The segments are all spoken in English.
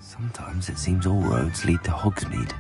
Sometimes it seems all roads lead to Hogsmeade.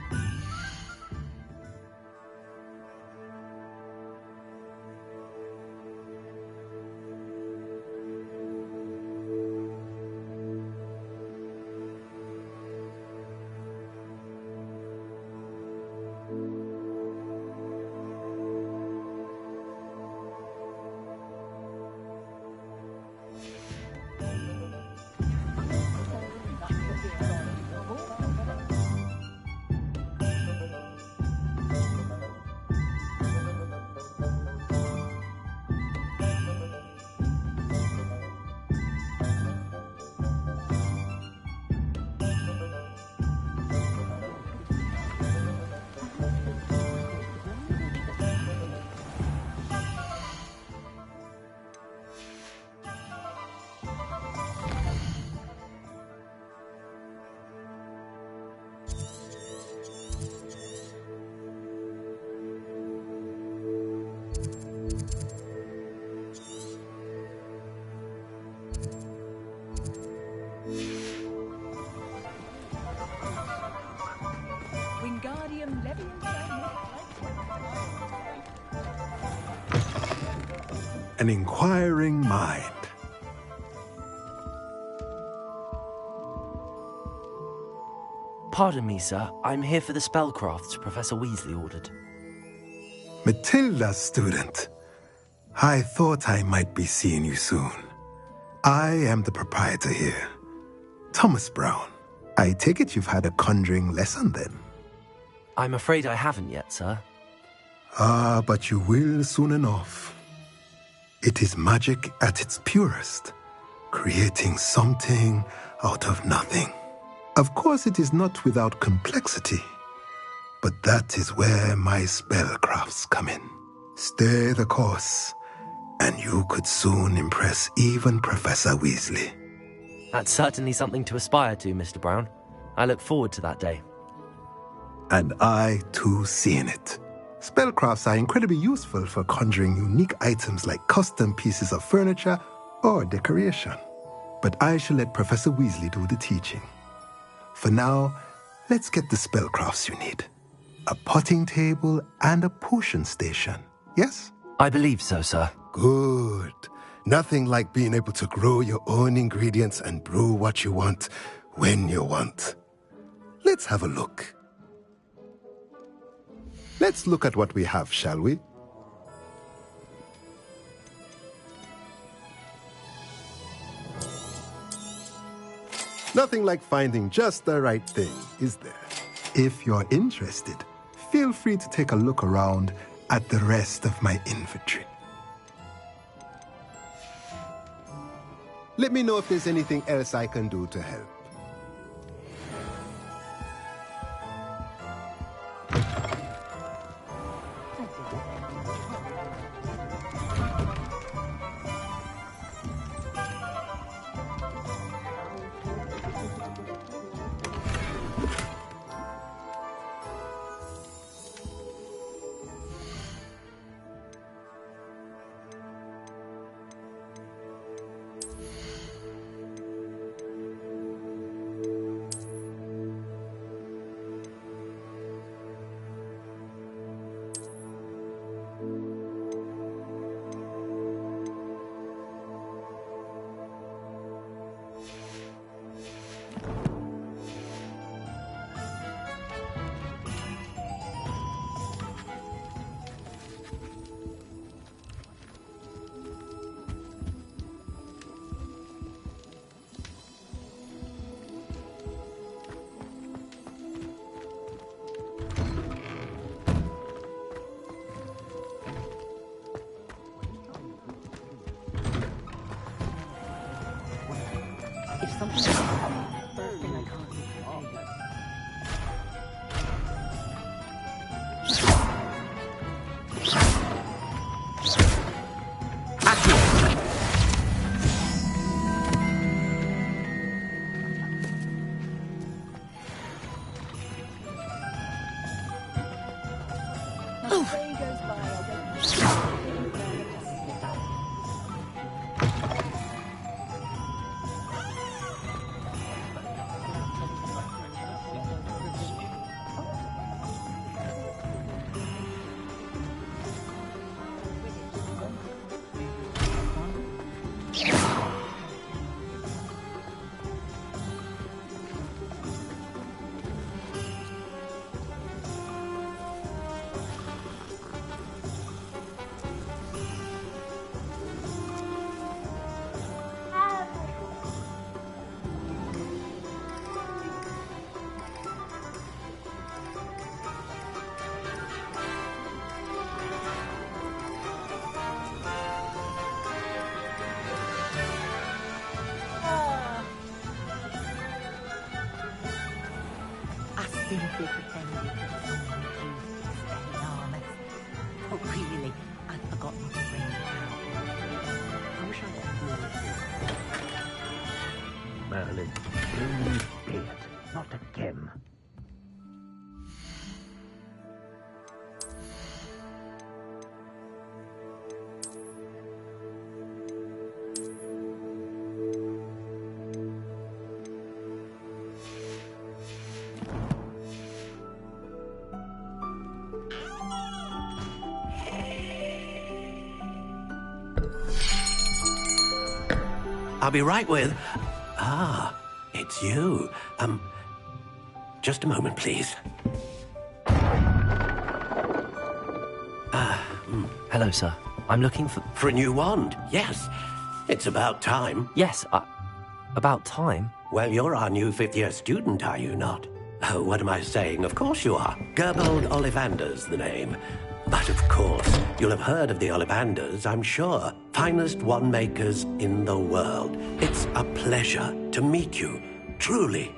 An inquiring mind. Pardon me, sir. I'm here for the spellcrafts Professor Weasley ordered. Matilda's student. I thought I might be seeing you soon. I am the proprietor here, Thomas Brown. I take it you've had a conjuring lesson then? I'm afraid I haven't yet, sir. Ah, but you will soon enough. It is magic at its purest, creating something out of nothing. Of course, it is not without complexity, but that is where my spellcrafts come in. Stay the course, and you could soon impress even Professor Weasley. That's certainly something to aspire to, Mr. Brown. I look forward to that day. And I, too, seeing it. Spellcrafts are incredibly useful for conjuring unique items like custom pieces of furniture or decoration. But I shall let Professor Weasley do the teaching. For now, let's get the spellcrafts you need. A potting table and a potion station, yes? I believe so, sir. Good. Nothing like being able to grow your own ingredients and brew what you want when you want. Let's have a look. Let's look at what we have, shall we? Nothing like finding just the right thing, is there? If you're interested, feel free to take a look around at the rest of my inventory. Let me know if there's anything else I can do to help. simply pretended that someone used to stay honest. But really, I'd forgotten to bring it out. I wish I could do it. Merlin, you idiot. Not again. I'll be right with... Ah, it's you. Just a moment, please. Hello, sir. I'm looking for... For a new wand, yes. It's about time. Yes, about time? Well, you're our new fifth-year student, are you not? Oh, what am I saying? Of course you are. Gerbold Ollivander's the name. But of course, you'll have heard of the Ollivanders, I'm sure. Finest wand makers in the world. It's a pleasure to meet you, truly.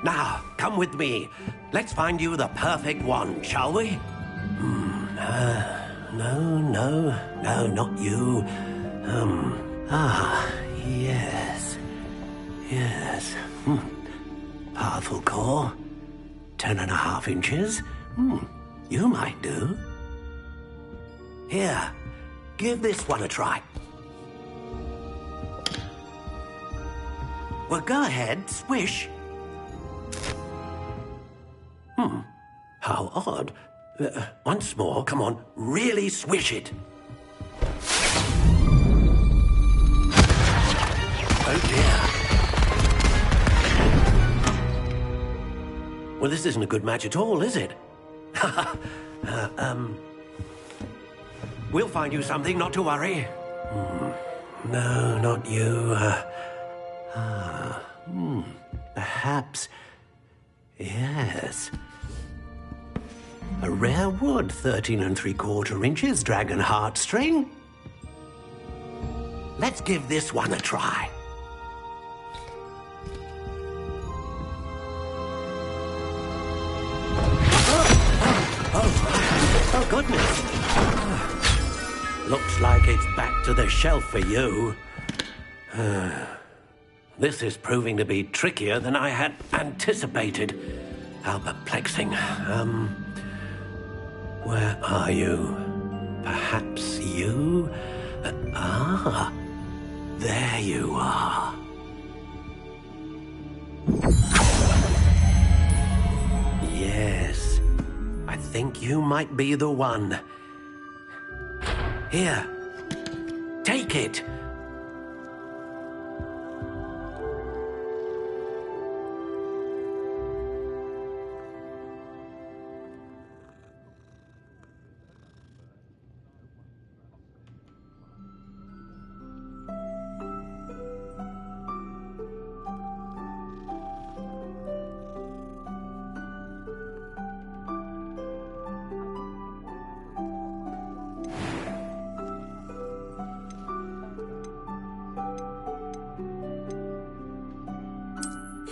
Now, come with me. Let's find you the perfect wand, shall we? No, not you. Yes. Powerful core. 10.5 inches. You might do. Here, give this one a try. Well, go ahead, swish. How odd. Once more, come on, really swish it. Oh dear. Well, this isn't a good match at all, is it? We'll find you something, not to worry. No, not you. Perhaps... Yes. A rare wood, 13 3/4 inches, dragon heartstring. Let's give this one a try. Oh, goodness. Looks like it's back to the shelf for you. This is proving to be trickier than I had anticipated. How perplexing. Where are you? Perhaps you? There you are. Yes, I think you might be the one. Here, take it.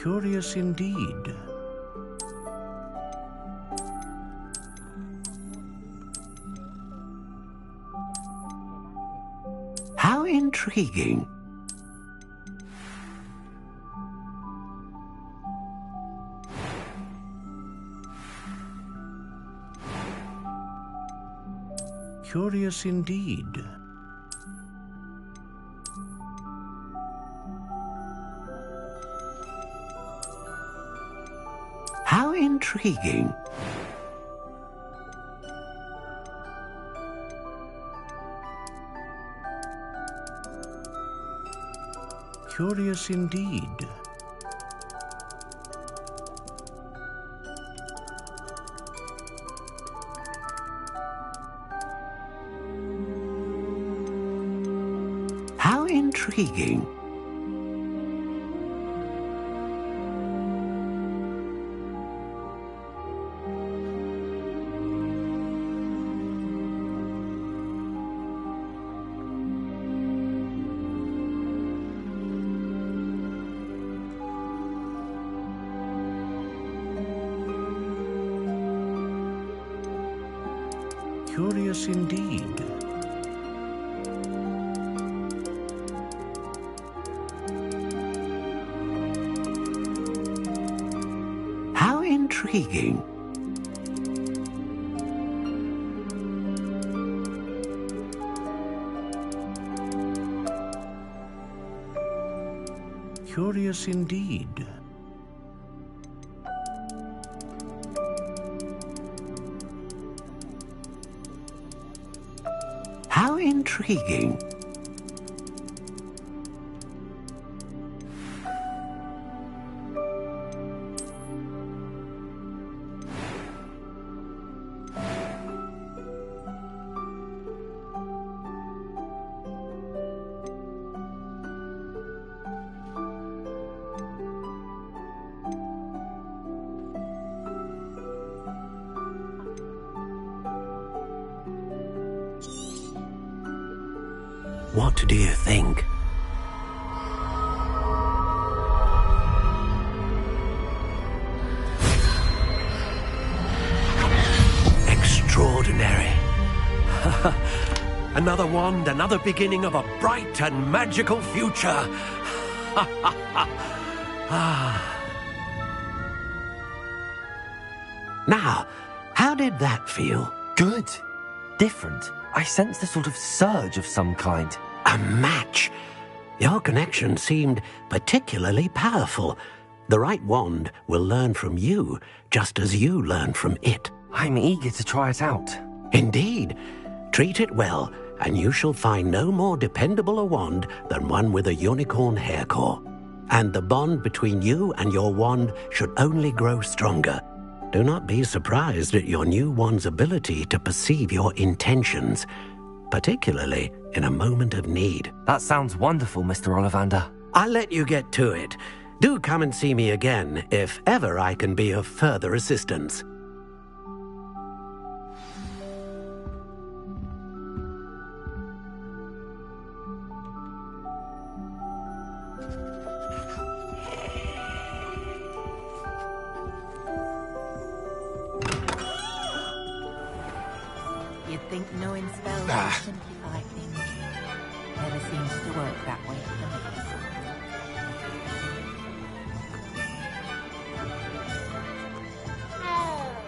Curious indeed. How intriguing. Curious indeed. How intriguing. Curious indeed. How intriguing. Curious indeed. How intriguing. Curious indeed. How intriguing. What do you think? Extraordinary. Another wand, another beginning of a bright and magical future. Now, how did that feel? Good. Different. I sensed a sort of surge of some kind. A match. Your connection seemed particularly powerful. The right wand will learn from you, just as you learn from it. I'm eager to try it out. Indeed. Treat it well, and you shall find no more dependable a wand than one with a unicorn hair core. And the bond between you and your wand should only grow stronger. Do not be surprised at your new wand's ability to perceive your intentions, particularly in a moment of need. That sounds wonderful, Mr. Ollivander. I'll let you get to it. Do come and see me again if ever I can be of further assistance. You'd think knowing spells would simplify things. Never seems to work that way for me.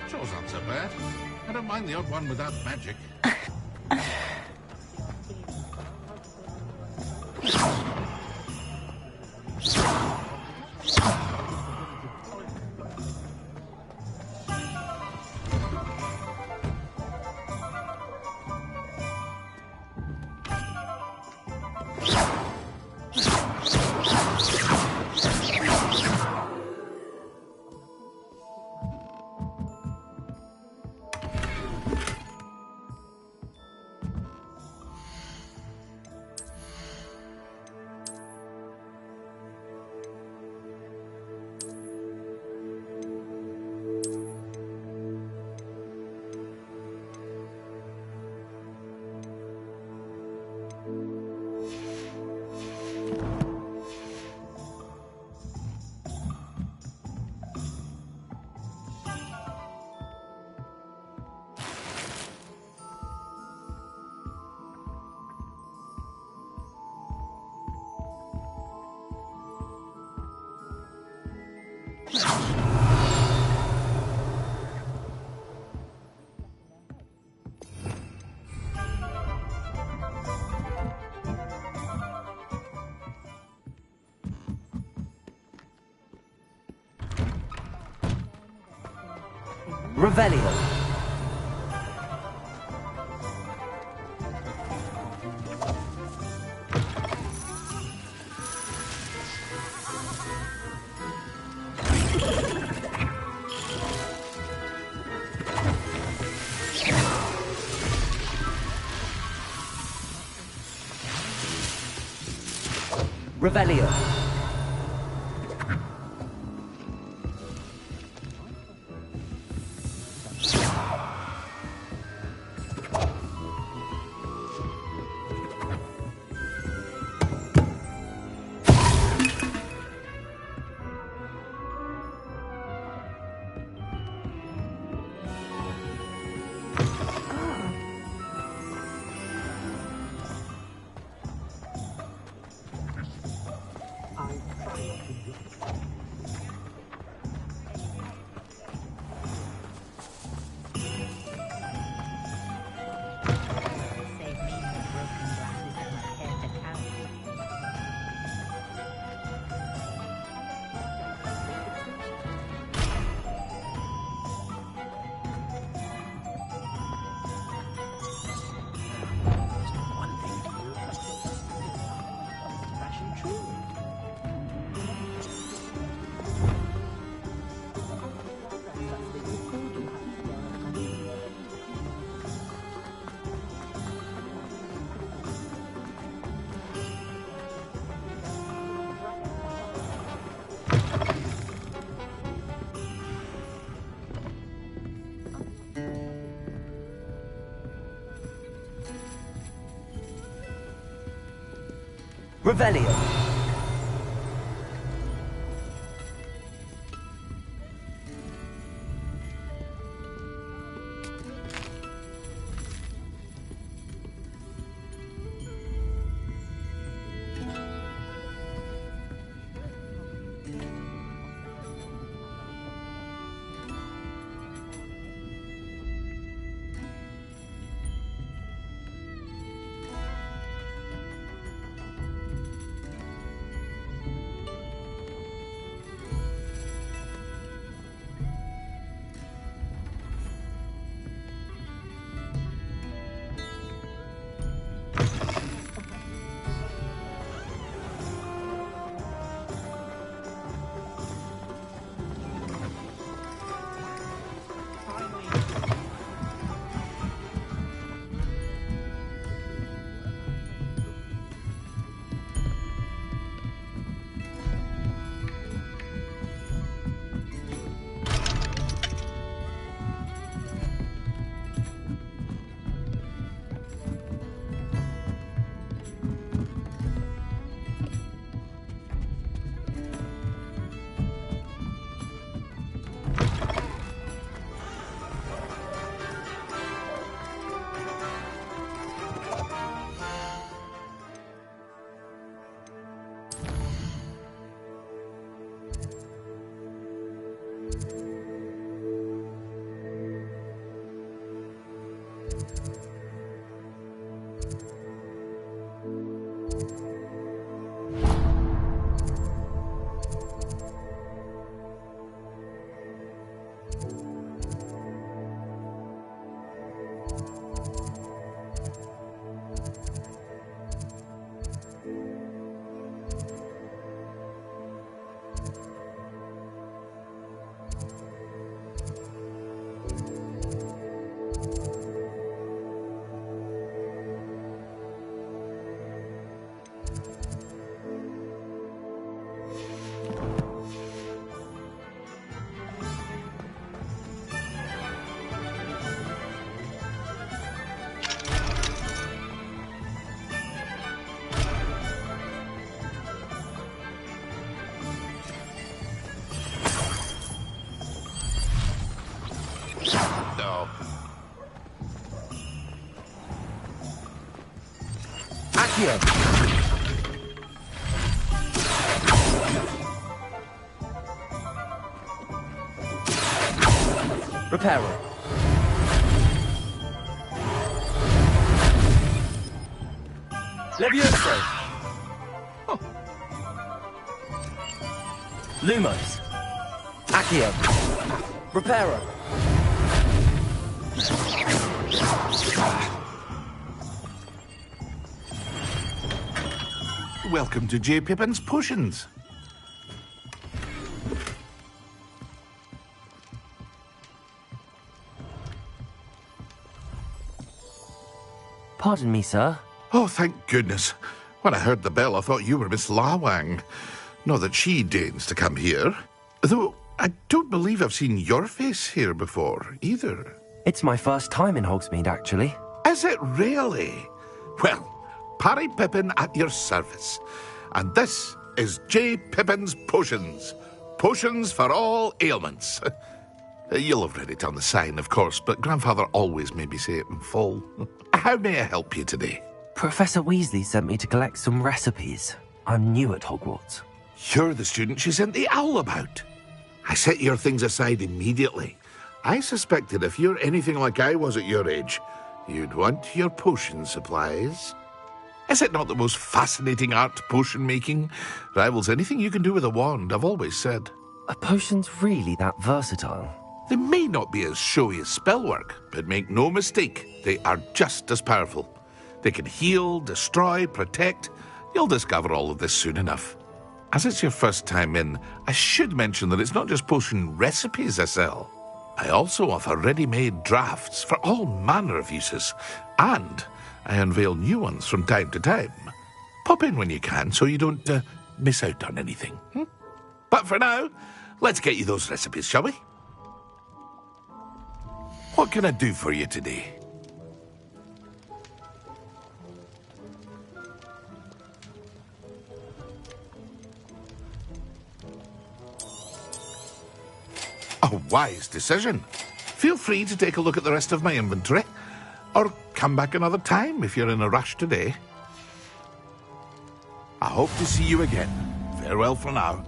Chore's not so bad. I don't mind the odd one without magic. Revelio. Revelio. Revelio. No. Accio. Reparo. Levioso. Lumos. Accio. Reparo. Welcome to J. Pippin's Potions. Pardon me, sir. Oh, thank goodness. When I heard the bell, I thought you were Miss Lawang. Not that she deigns to come here. Though I don't believe I've seen your face here before, either. It's my first time in Hogsmeade, actually. Is it really? Well, Parry Pippin at your service. And this is J. Pippin's Potions. Potions for all ailments. You'll have read it on the sign, of course, but Grandfather always made me say it in full. How may I help you today? Professor Weasley sent me to collect some recipes. I'm new at Hogwarts. You're the student she sent the owl about. I set your things aside immediately. I suspected if you're anything like I was at your age, you'd want your potion supplies. Is it not the most fascinating art, potion making? Rivals anything you can do with a wand, I've always said. Are potions really that versatile? They may not be as showy as spellwork, but make no mistake, they are just as powerful. They can heal, destroy, protect. You'll discover all of this soon enough. As it's your first time in, I should mention that it's not just potion recipes I sell. I also offer ready-made drafts for all manner of uses, and I unveil new ones from time to time. Pop in when you can so you don't miss out on anything. But for now, let's get you those recipes, shall we? What can I do for you today? A wise decision. Feel free to take a look at the rest of my inventory, or come back another time if you're in a rush today. I hope to see you again. Farewell for now.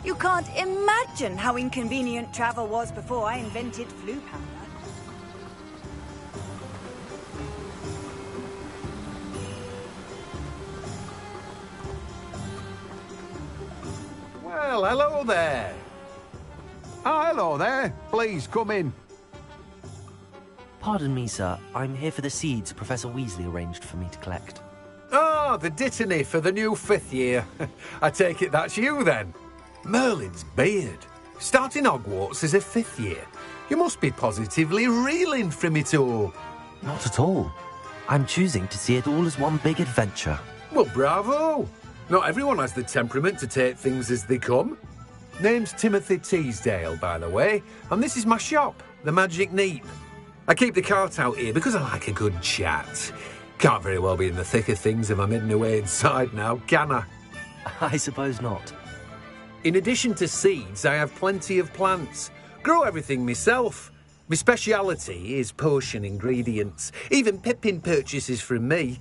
You can't imagine how inconvenient travel was before I invented flu powder. Well, hello there. Hello there. Please, come in. Pardon me, sir. I'm here for the seeds Professor Weasley arranged for me to collect. Oh, the dittany for the new 5th year. I take it that's you, then. Merlin's beard. Starting Hogwarts as a 5th year. You must be positively reeling from it all. Not at all. I'm choosing to see it all as one big adventure. Well, bravo. Not everyone has the temperament to take things as they come. Name's Timothy Teasdale, by the way, and this is my shop, the Magic Neep. I keep the cart out here because I like a good chat. Can't very well be in the thick of things if I'm hidden away inside now, can I? I suppose not. In addition to seeds, I have plenty of plants. Grow everything myself. My speciality is potion ingredients. Even Pippin purchases from me.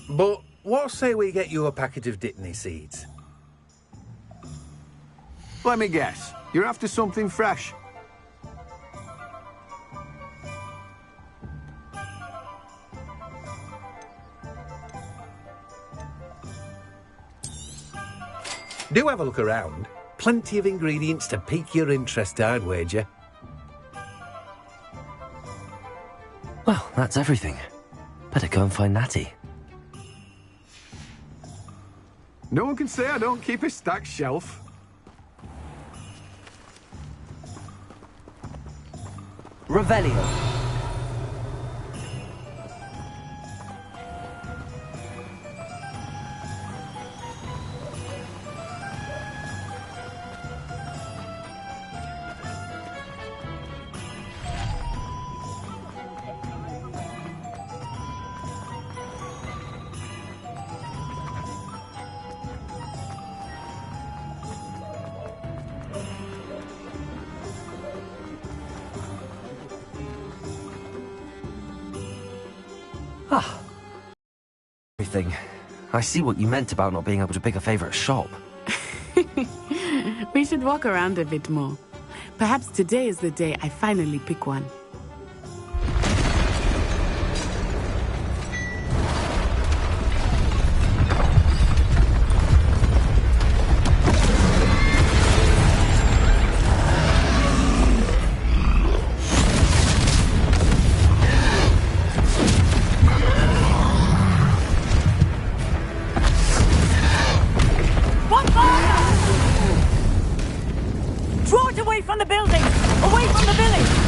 But what say we get you a packet of Dittany seeds? Let me guess. You're after something fresh. Do have a look around. Plenty of ingredients to pique your interest, I'd wager. Well, that's everything. Better go and find Natty. No one can say I don't keep a stacked shelf. Revelio. Everything. I see what you meant about not being able to pick a favourite shop. We should walk around a bit more. Perhaps today is the day I finally pick one. Draw it away from the building! Away from the village!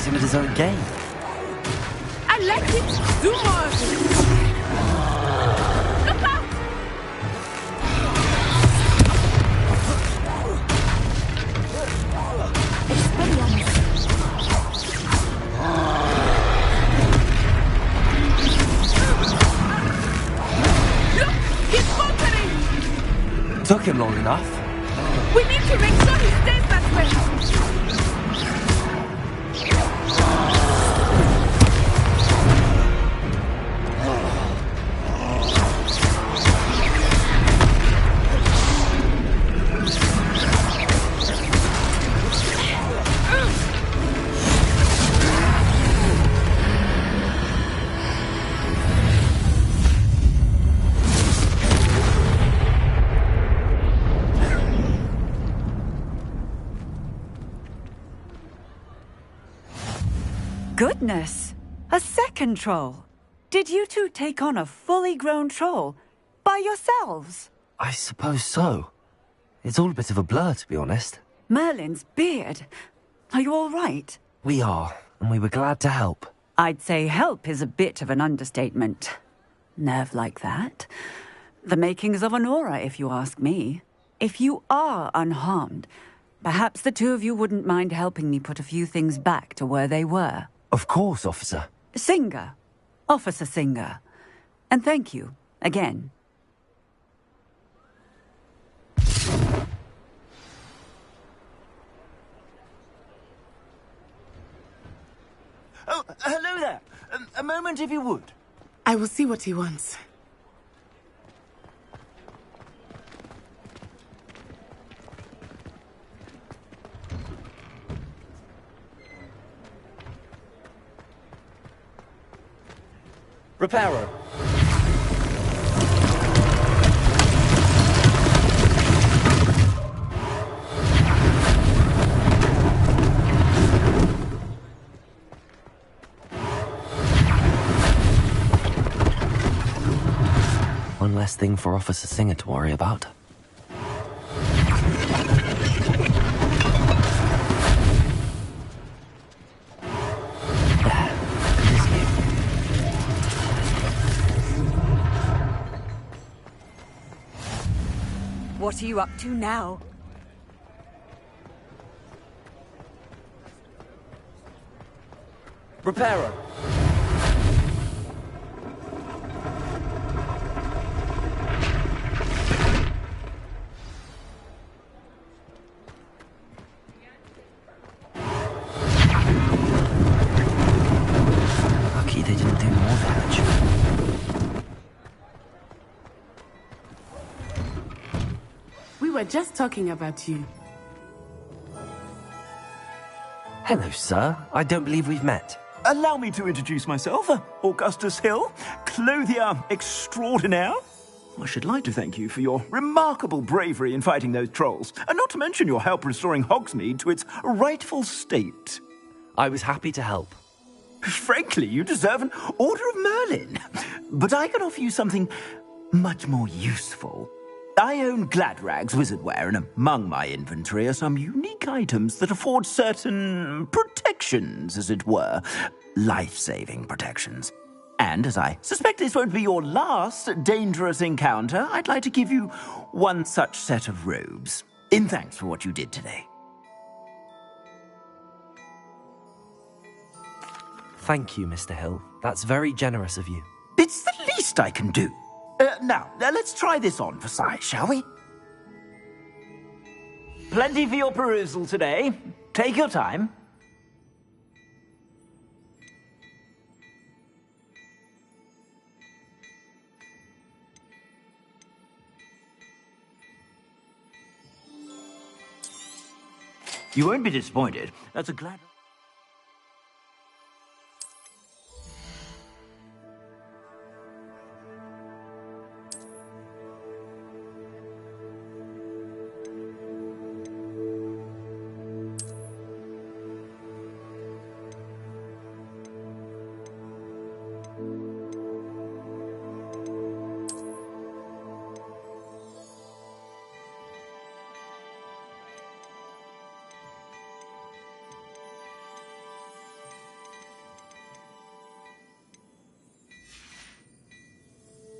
him at his own game. I like it. Do more of it. Look out! Look! He's faltering! Took him long enough. We need to make sure he stays that way. Goodness! A second troll! Did you two take on a fully grown troll? By yourselves? I suppose so. It's all a bit of a blur, to be honest. Merlin's beard. Are you all right? We are, and we were glad to help. I'd say help is a bit of an understatement. Nerve like that. The makings of an aura, if you ask me. If you are unharmed, perhaps the two of you wouldn't mind helping me put a few things back to where they were. Of course, officer. Singer. Officer Singer. And thank you, again. Oh, hello there. A moment, if you would. I will see what he wants. Reparo. One less thing for Officer Singer to worry about. What are you up to now? Reparo. Lucky they didn't do more damage. We were just talking about you. Hello, sir. I don't believe we've met. Allow me to introduce myself, Augustus Hill, clothier extraordinaire. I should like to thank you for your remarkable bravery in fighting those trolls, and not to mention your help restoring Hogsmeade to its rightful state. I was happy to help. Frankly, you deserve an Order of Merlin. But I can offer you something much more useful. I own Gladrag's wizardware, and among my inventory are some unique items that afford certain protections, as it were. Life-saving protections. And as I suspect this won't be your last dangerous encounter, I'd like to give you one such set of robes, in thanks for what you did today. Thank you, Mr. Hill. That's very generous of you. It's the least I can do. Now, let's try this on for size, shall we? Plenty for your perusal today. Take your time. You won't be disappointed. That's a glad...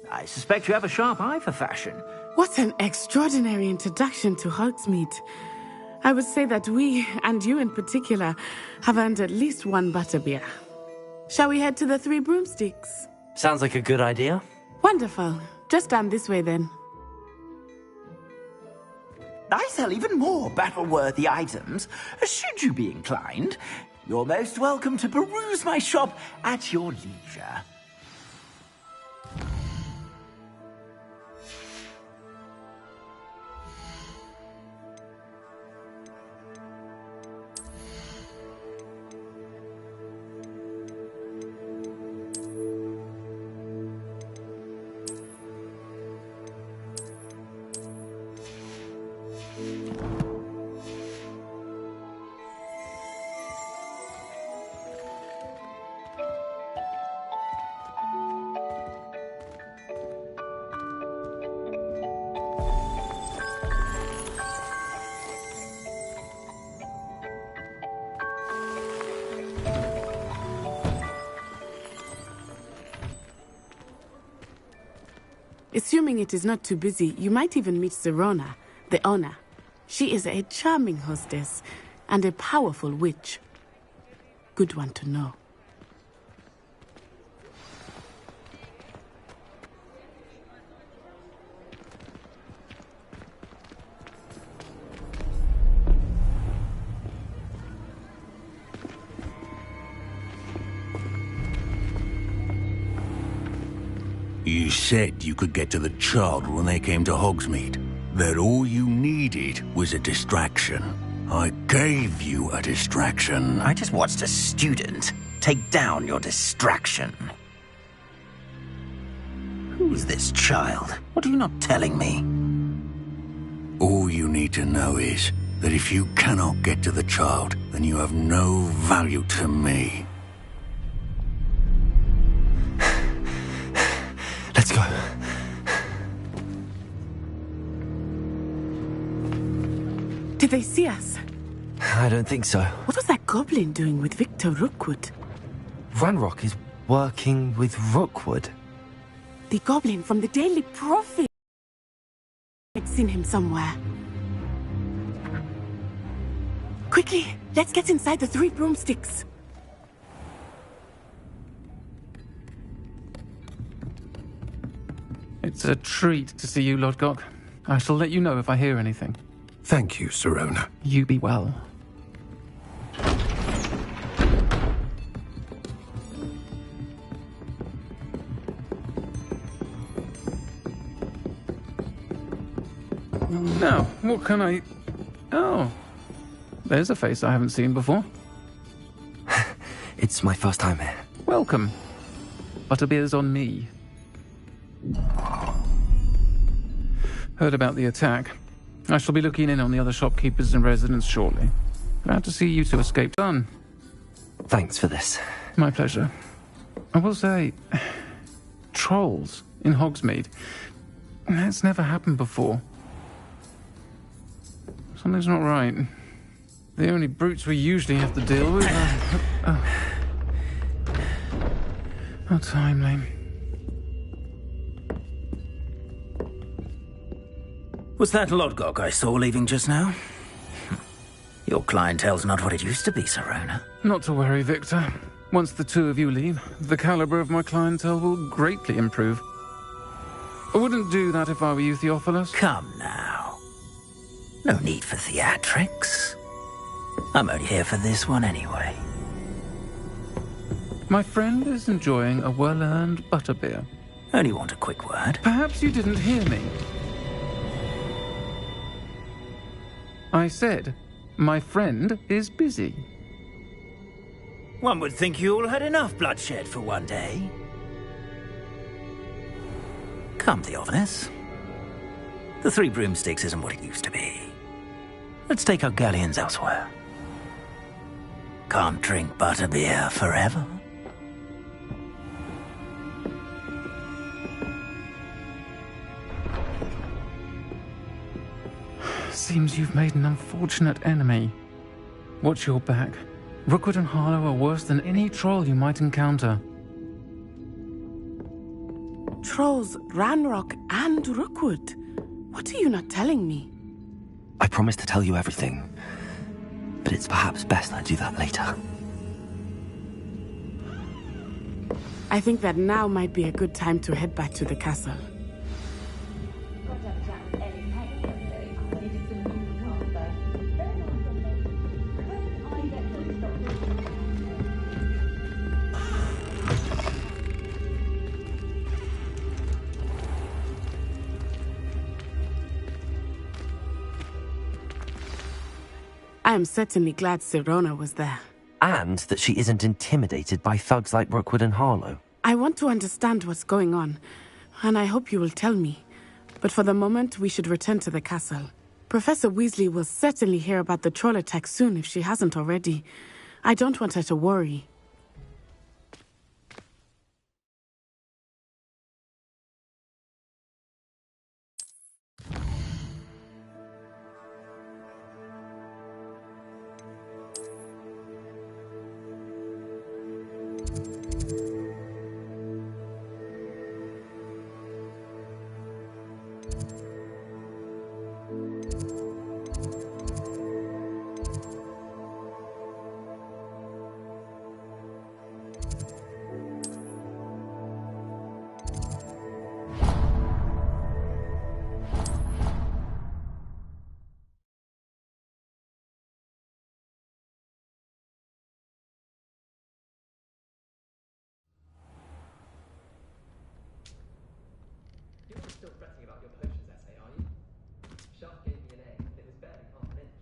I suspect you have a sharp eye for fashion. What an extraordinary introduction to Hogsmeade. I would say that we, and you in particular, have earned at least one butterbeer. Shall we head to the Three Broomsticks? Sounds like a good idea. Wonderful. Just down this way then. I sell even more battle-worthy items. Should you be inclined, you're most welcome to peruse my shop at your leisure. Assuming it is not too busy, you might even meet Sirona, the owner. She is a charming hostess and a powerful witch. Good one to know. You said you could get to the child when they came to Hogsmeade. That all you needed was a distraction. I gave you a distraction. I just watched a student take down your distraction. Who's this child? What are you not telling me? All you need to know is that if you cannot get to the child, then you have no value to me. Let's go. Did they see us? I don't think so. What was that goblin doing with Victor Rookwood? Ranrock is working with Rookwood. The goblin from the Daily Prophet. I'd seen him somewhere. Quickly, let's get inside the Three Broomsticks. It's a treat to see you, Lodgok. I shall let you know if I hear anything. Thank you, Sirona. You be well. Now, what can I... Oh, there's a face I haven't seen before. It's my first time here. Welcome. Butterbeer's on me. Heard about the attack. I shall be looking in on the other shopkeepers and residents shortly. Glad to see you two escaped. Done. Thanks for this. My pleasure. I will say, trolls in Hogsmeade. That's never happened before. Something's not right. The only brutes we usually have to deal with are... How timely. Was that Lodgok I saw leaving just now? Your clientele's not what it used to be, Sirona. Not to worry, Victor. Once the two of you leave, the caliber of my clientele will greatly improve. I wouldn't do that if I were you, Theophilus. Come now. No need for theatrics. I'm only here for this one anyway. My friend is enjoying a well-earned butterbeer. Only want a quick word. Perhaps you didn't hear me. I said, my friend is busy. One would think you all had enough bloodshed for one day. Come, Theophilus. The Three Broomsticks isn't what it used to be. Let's take our galleons elsewhere. Can't drink butterbeer forever. Seems you've made an unfortunate enemy. Watch your back. Rookwood and Harlow are worse than any troll you might encounter. Trolls, Ranrock, and Rookwood. What are you not telling me? I promised to tell you everything, but it's perhaps best I do that later. I think that now might be a good time to head back to the castle. I am certainly glad Sirona was there. And that she isn't intimidated by thugs like Rookwood and Harlow. I want to understand what's going on, and I hope you will tell me. But for the moment, we should return to the castle. Professor Weasley will certainly hear about the troll attack soon if she hasn't already. I don't want her to worry. Still fretting about your potions essay, are you? Sharp gave me an A, and it was barely half an inch.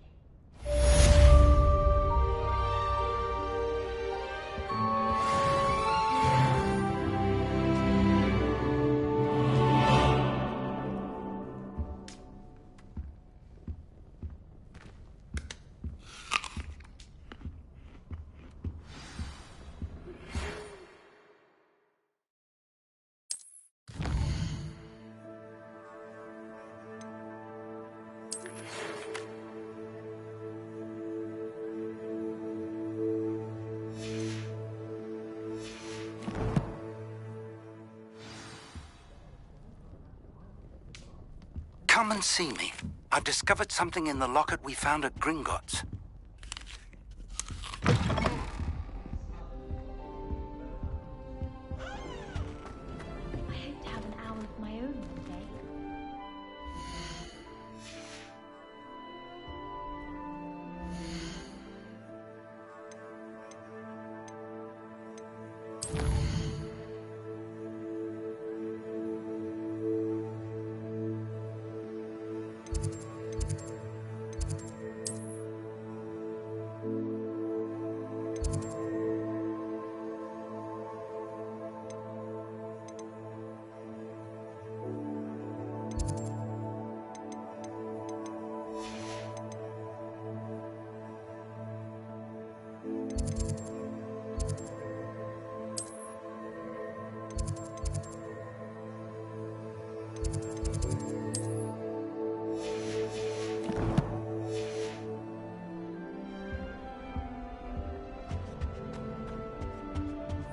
Come and see me. I've discovered something in the locket we found at Gringotts. I hope to have an hour of my own one day.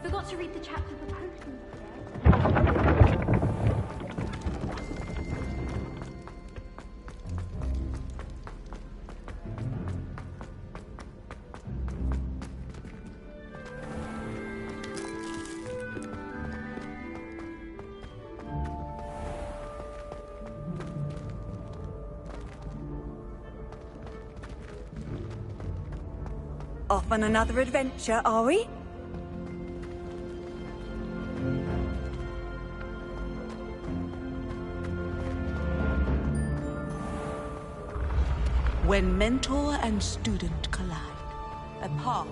Forgot to read the chapter for potions today. Off on another adventure, are we? When mentor and student collide, a path.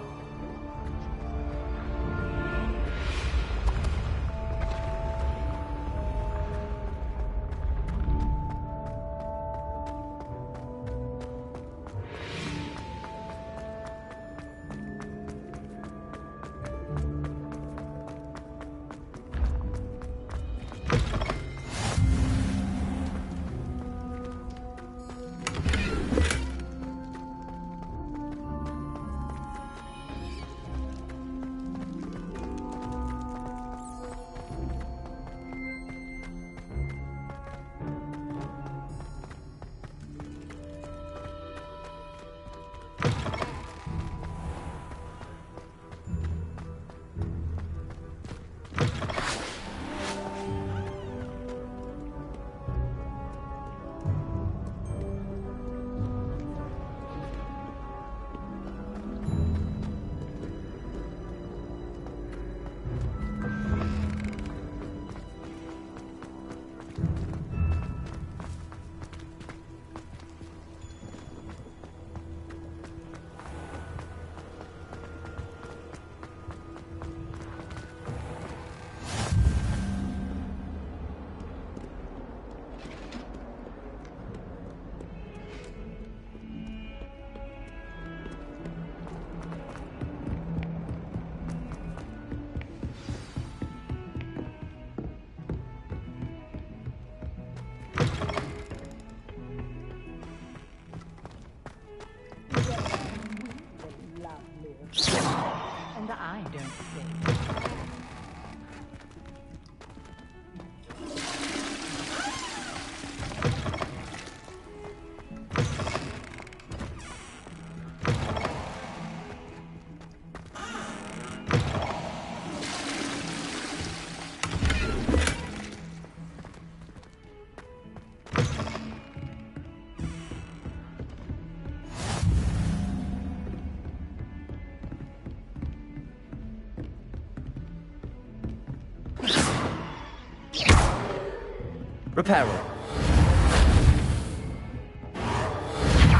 Reparo.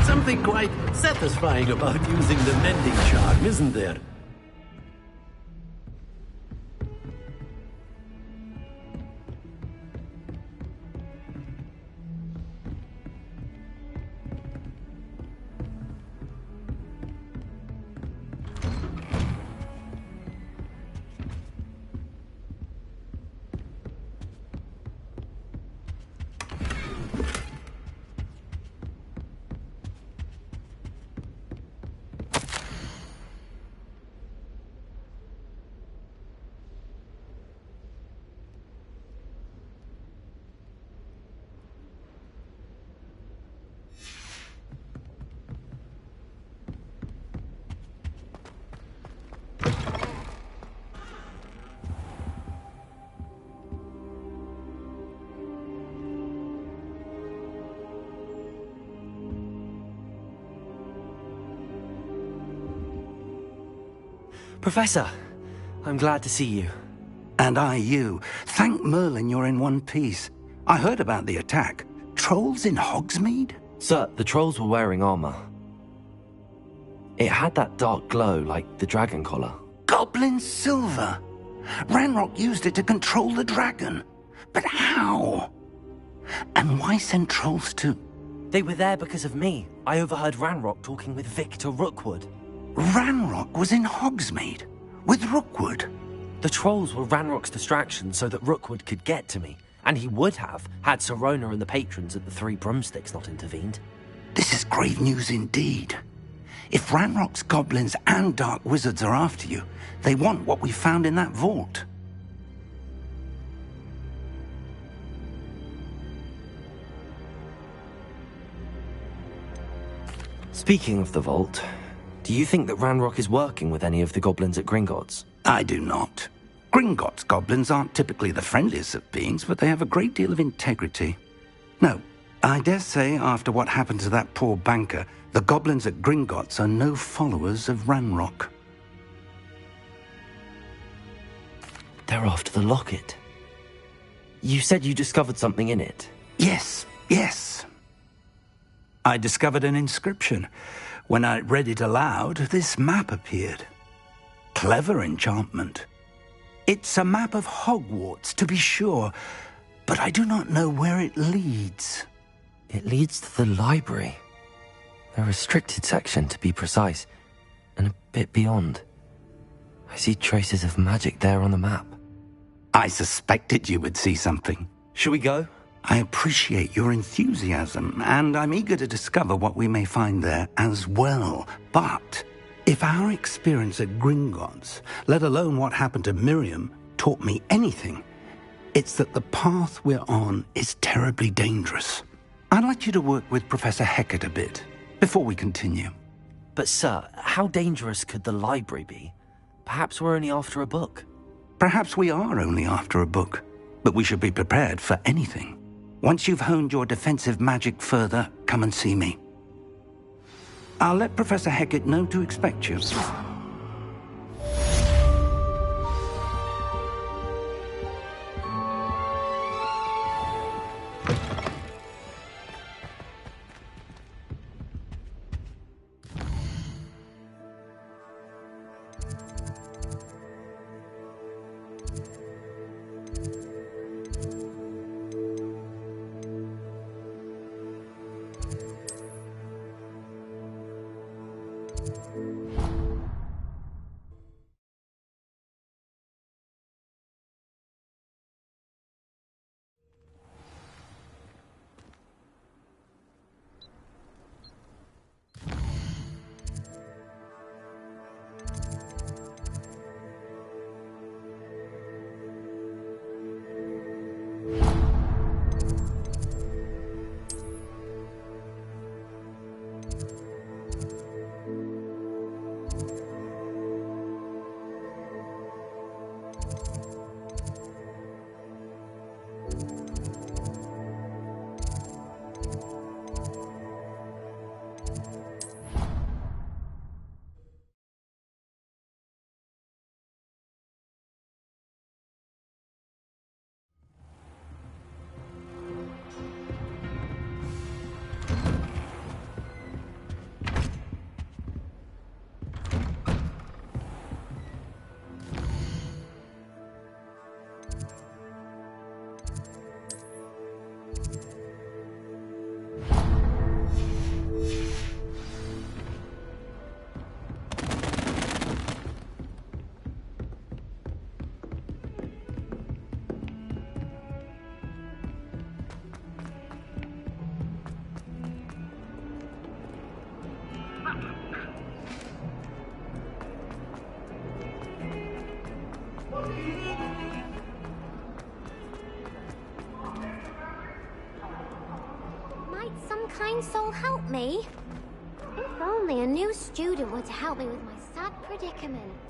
Something quite satisfying about using the mending charm, isn't there? Professor, I'm glad to see you. And I you. Thank Merlin you're in one piece. I heard about the attack. Trolls in Hogsmeade? Sir, the trolls were wearing armor. It had that dark glow like the dragon collar. Goblin silver. Ranrock used it to control the dragon. But how? And why send trolls to... They were there because of me. I overheard Ranrock talking with Victor Rookwood. Ranrock was in Hogsmeade? With Rookwood? The trolls were Ranrock's distraction so that Rookwood could get to me. And he would have, had Sirona and the patrons at the Three Broomsticks not intervened. This is grave news indeed. If Ranrock's goblins and dark wizards are after you, they want what we found in that vault. Speaking of the vault, do you think that Ranrock is working with any of the goblins at Gringotts? I do not. Gringotts goblins aren't typically the friendliest of beings, but they have a great deal of integrity. No, I dare say after what happened to that poor banker, the goblins at Gringotts are no followers of Ranrock. They're after the locket. You said you discovered something in it. Yes, yes. I discovered an inscription. When I read it aloud, this map appeared. Clever enchantment. It's a map of Hogwarts, to be sure, but I do not know where it leads. It leads to the library. The restricted section, to be precise, and a bit beyond. I see traces of magic there on the map. I suspected you would see something. Shall we go? I appreciate your enthusiasm, and I'm eager to discover what we may find there as well. But if our experience at Gringotts, let alone what happened to Miriam, taught me anything, it's that the path we're on is terribly dangerous. I'd like you to work with Professor Hecat a bit before we continue. But sir, how dangerous could the library be? Perhaps we're only after a book. Perhaps we are only after a book, but we should be prepared for anything. Once you've honed your defensive magic further, come and see me. I'll let Professor Hecat know to expect you. kind soul help me? If only a new student were to help me with my sad predicament.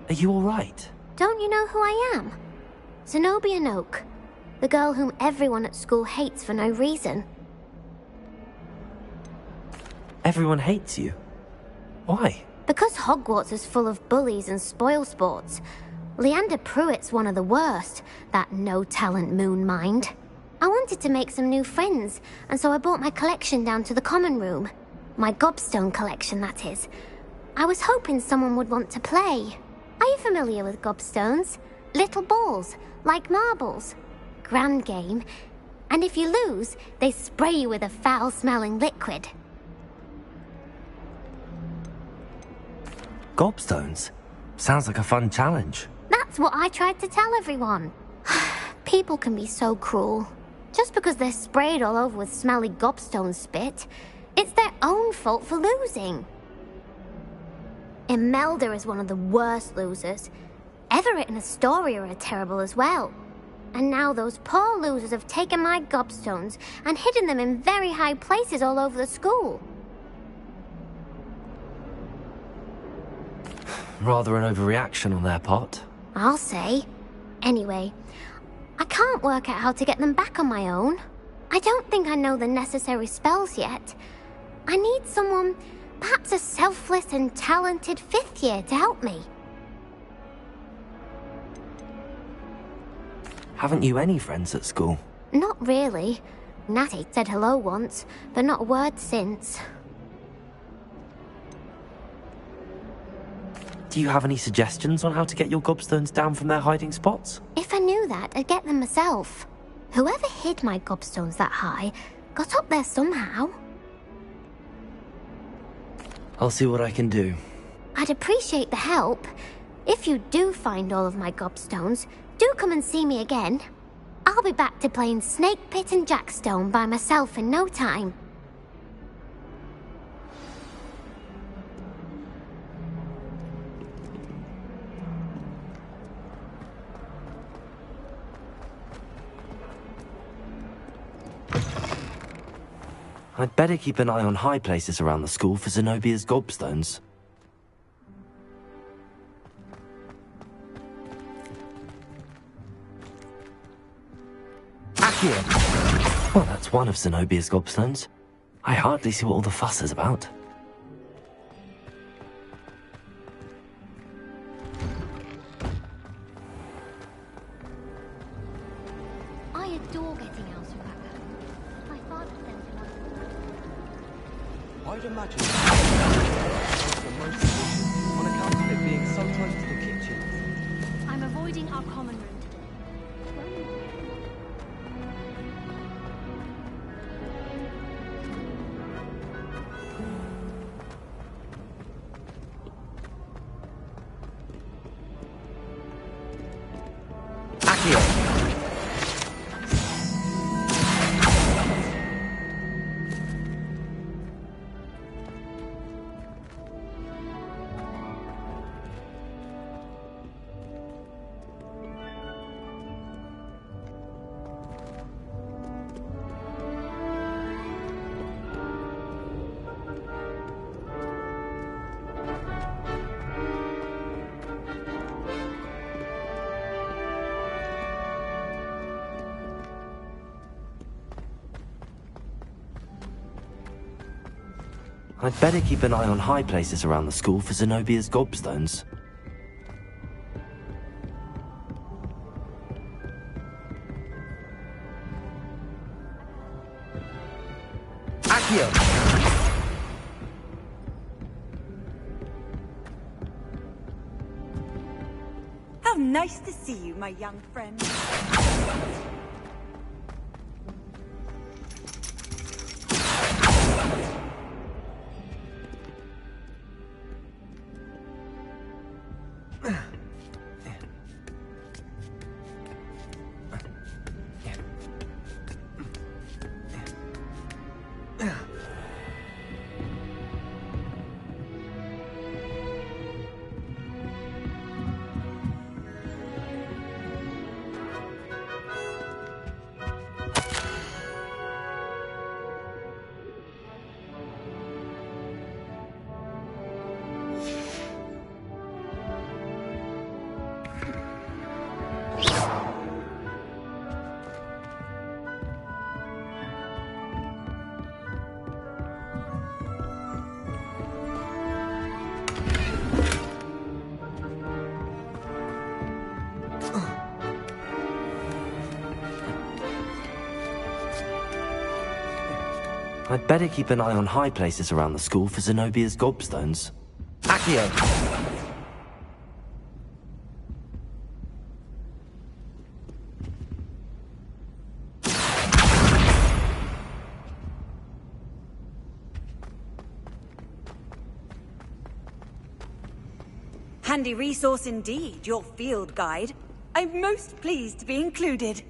Are you all right? Don't you know who I am? Zenobia Noak, the girl whom everyone at school hates for no reason. Everyone hates you. Why? Because Hogwarts is full of bullies and spoilsports. Leander Pruitt's one of the worst, that no-talent moon mind. I wanted to make some new friends, and so I brought my collection down to the common room. My gobstone collection, that is. I was hoping someone would want to play. Are you familiar with gobstones? Little balls, like marbles. Grand game. And if you lose, they spray you with a foul-smelling liquid. Gobstones? Sounds like a fun challenge. That's what I tried to tell everyone. People can be so cruel. Just because they're sprayed all over with smelly gobstone spit, it's their own fault for losing. Imelda is one of the worst losers. Everett and Astoria are terrible as well. And now those poor losers have taken my gobstones and hidden them in very high places all over the school. Rather an overreaction on their part. I'll say. Anyway, I can't work out how to get them back on my own. I don't think I know the necessary spells yet. I need someone, perhaps a selfless and talented 5th year to help me. Haven't you any friends at school? Not really. Natty said hello once, but not a word since. Do you have any suggestions on how to get your gobstones down from their hiding spots? If I knew that, I'd get them myself. Whoever hid my gobstones that high got up there somehow. I'll see what I can do. I'd appreciate the help. If you do find all of my gobstones, do come and see me again. I'll be back to playing Snake Pit and Jackstone by myself in no time. I'd better keep an eye on high places around the school for Zenobia's gobstones. Accio! Well, that's one of Zenobia's gobstones. I hardly see what all the fuss is about. I adore getting Elsa back home. My father sent him on. I'd imagine it's the most efficient on account of it being so close to the kitchen. I'm avoiding our common room today. I'd better keep an eye on high places around the school for Zenobia's gobstones. Accio! How nice to see you, my young friend. I'd better keep an eye on high places around the school for Zenobia's gobstones. Accio! Handy resource indeed, your field guide. I'm most pleased to be included.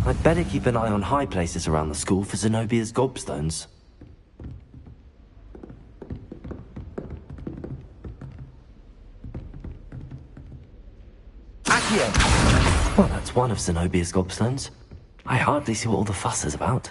I'd better keep an eye on high places around the school for Zenobia's gobstones. Accio! Well, that's one of Zenobia's gobstones. I hardly see what all the fuss is about.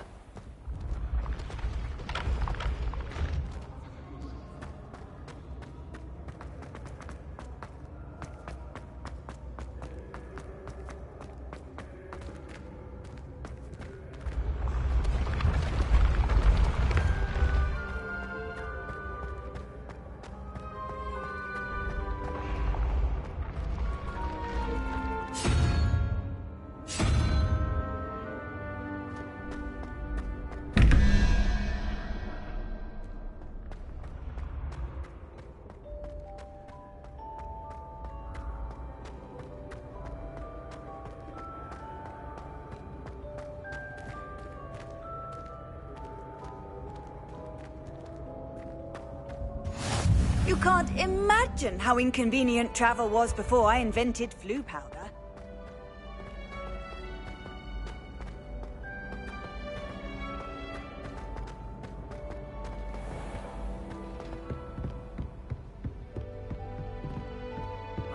You can't imagine how inconvenient travel was before I invented flu powder.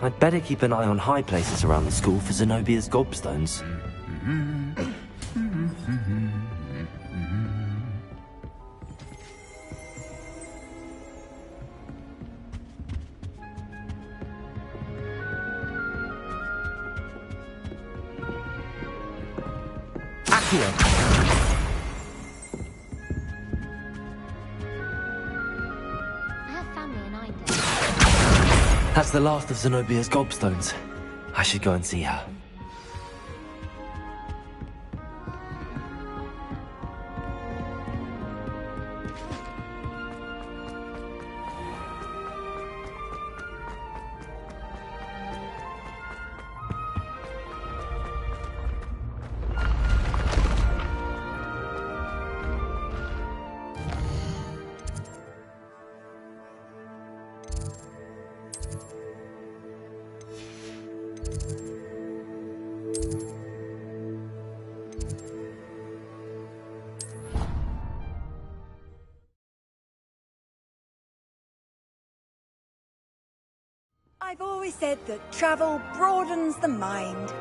I'd better keep an eye on high places around the school for Zenobia's gobstones. That's the last of Zenobia's gobstones. I should go and see her. I've always said that travel broadens the mind.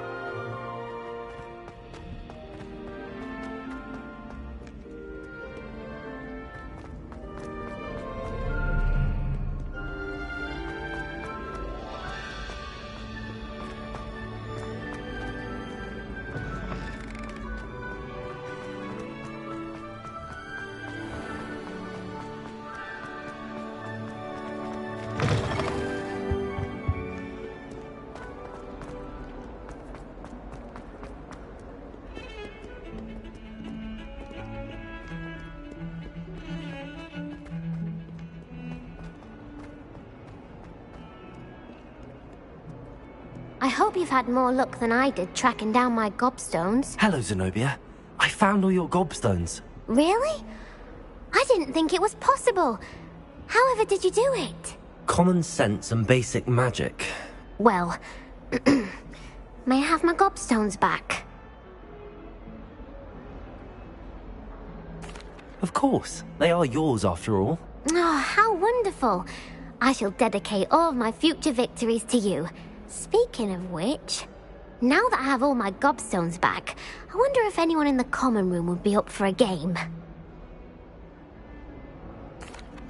I hope you've had more luck than I did tracking down my gobstones. Hello, Zenobia. I found all your gobstones. Really? I didn't think it was possible. However did you do it? Common sense and basic magic. Well, may I have my gobstones back? Of course. They are yours after all. Oh, how wonderful. I shall dedicate all of my future victories to you. Speaking of which, now that I have all my gobstones back, I wonder if anyone in the common room would be up for a game.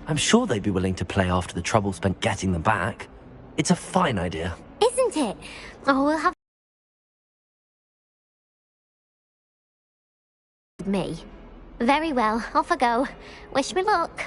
I'm sure they'd be willing to play after the trouble spent getting them back. It's a fine idea. Isn't it? Oh, we'll have... me. Very well, off I go. Wish me luck.